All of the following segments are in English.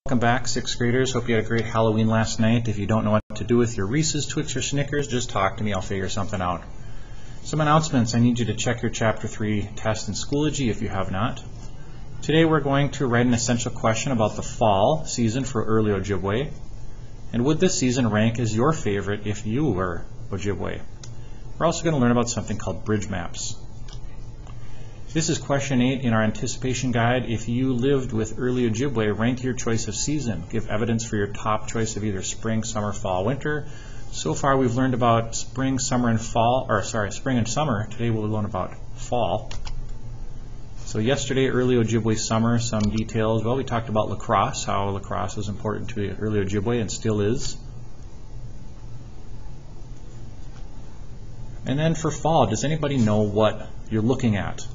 Welcome back, 6th graders. Hope you had a great Halloween last night. If you don't know what to do with your Reese's, Twix, or Snickers, just talk to me. I'll figure something out. Some announcements. I need you to check your Chapter 3 test in Schoology if you have not. Today we're going to write an essential question about the fall season for early Ojibwe. And would this season rank as your favorite if you were Ojibwe? We're also going to learn about something called bridge maps. This is question 8 in our anticipation guide. If you lived with early Ojibwe, rank your choice of season. Give evidence for your top choice of either spring, summer, fall, winter. So far we've learned about spring, summer, and fall, spring and summer. Today we'll learn about fall. So yesterday, early Ojibwe summer, some details. Well, we talked about lacrosse, how lacrosse was important to early Ojibwe and still is. And then for fall, does anybody know what you're looking at?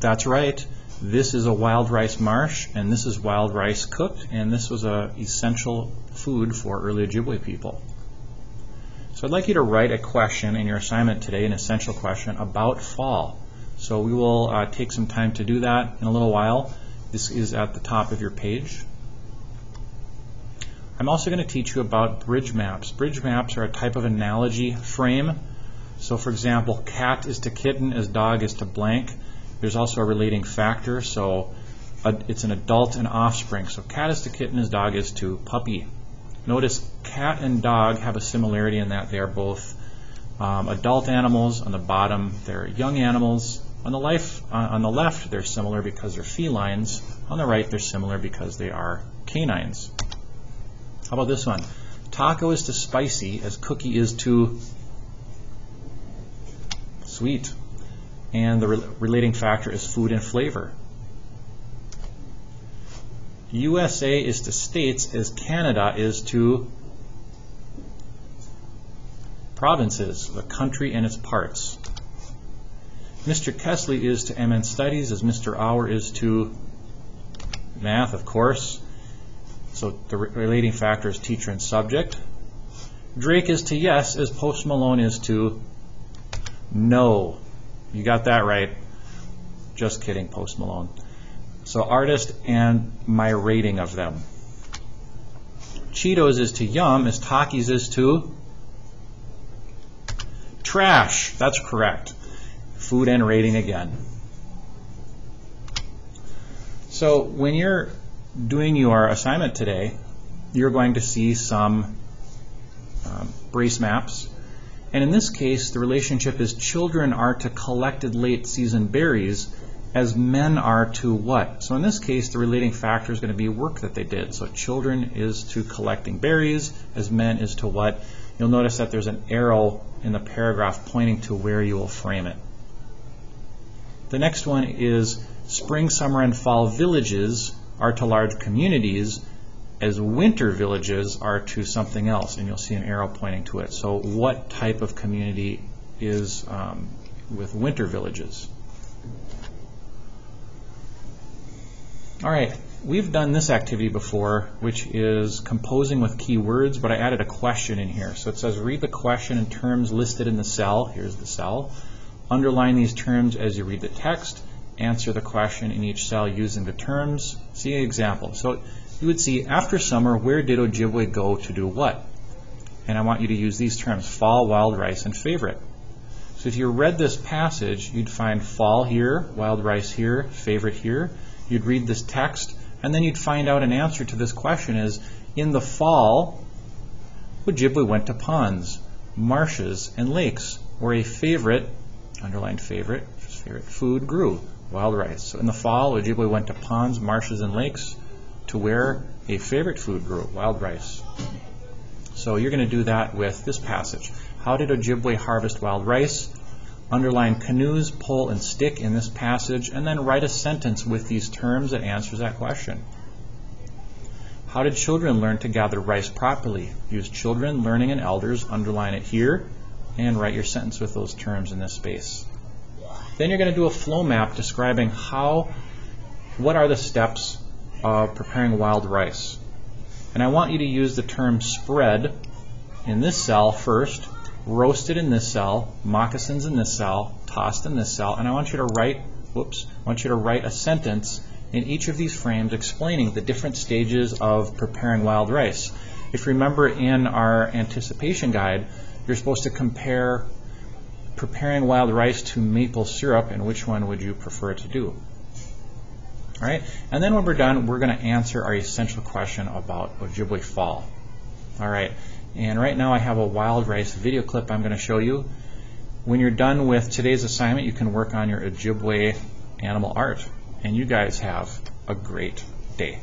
That's right. This is a wild rice marsh, and this is wild rice cooked, and this was an essential food for early Ojibwe people. So I'd like you to write a question in your assignment today, an essential question about fall. So we will take some time to do that in a little while. This is at the top of your page. I'm also going to teach you about bridge maps. Bridge maps are a type of analogy frame. So for example, cat is to kitten as dog is to blank. There's also a relating factor, so it's an adult and offspring. So cat is to kitten as dog is to puppy. Notice cat and dog have a similarity in that they are both adult animals. On the bottom, they're young animals. On the left, they're similar because they're felines. On the right, they're similar because they are canines. How about this one? Taco is to spicy as cookie is to sweet. And the relating factor is food and flavor. USA is to states as Canada is to provinces, the country and its parts. Mr. Kesley is to MN Studies as Mr. Auer is to math, of course. So the relating factor is teacher and subject. Drake is to yes as Post Malone is to no. You got that right. Just kidding, Post Malone. So artist and my rating of them. Cheetos is to yum as Takis is to trash. That's correct. Food and rating again. So when you're doing your assignment today, you're going to see some brace maps. And in this case, the relationship is children are to collected late season berries as men are to what? So in this case, the relating factor is going to be work that they did. So children is to collecting berries as men is to what? You'll notice that there's an arrow in the paragraph pointing to where you will frame it. The next one is spring, summer, and fall villages are to large communities as winter villages are to something else, and you'll see an arrow pointing to it. So what type of community is with winter villages? All right, we've done this activity before, which is composing with keywords, but I added a question in here. So it says read the question in terms listed in the cell. Here's the cell. Underline these terms as you read the text. Answer the question in each cell using the terms. See an example. So you would see, after summer, where did Ojibwe go to do what? And I want you to use these terms, fall, wild rice, and favorite. So if you read this passage, you'd find fall here, wild rice here, favorite here. You'd read this text, and then you'd find out an answer to this question is, in the fall, Ojibwe went to ponds, marshes, and lakes, where a favorite, underlined favorite food grew, wild rice. So in the fall, Ojibwe went to ponds, marshes, and lakes, to where a favorite food grew, wild rice. So you're going to do that with this passage. How did Ojibwe harvest wild rice? Underline canoes, pole, and stick in this passage, and then write a sentence with these terms that answers that question. How did children learn to gather rice properly? Use children, learning, and elders. Underline it here, and write your sentence with those terms in this space. Then you're going to do a flow map describing what are the steps of preparing wild rice. And I want you to use the term spread in this cell first, roasted in this cell, moccasins in this cell, tossed in this cell, and I want you to write a sentence in each of these frames explaining the different stages of preparing wild rice. If you remember in our anticipation guide, you're supposed to compare preparing wild rice to maple syrup, and which one would you prefer to do? All right, and then when we're done, we're going to answer our essential question about Ojibwe fall. All right, and right now I have a wild rice video clip I'm going to show you. When you're done with today's assignment, you can work on your Ojibwe animal art. And you guys have a great day.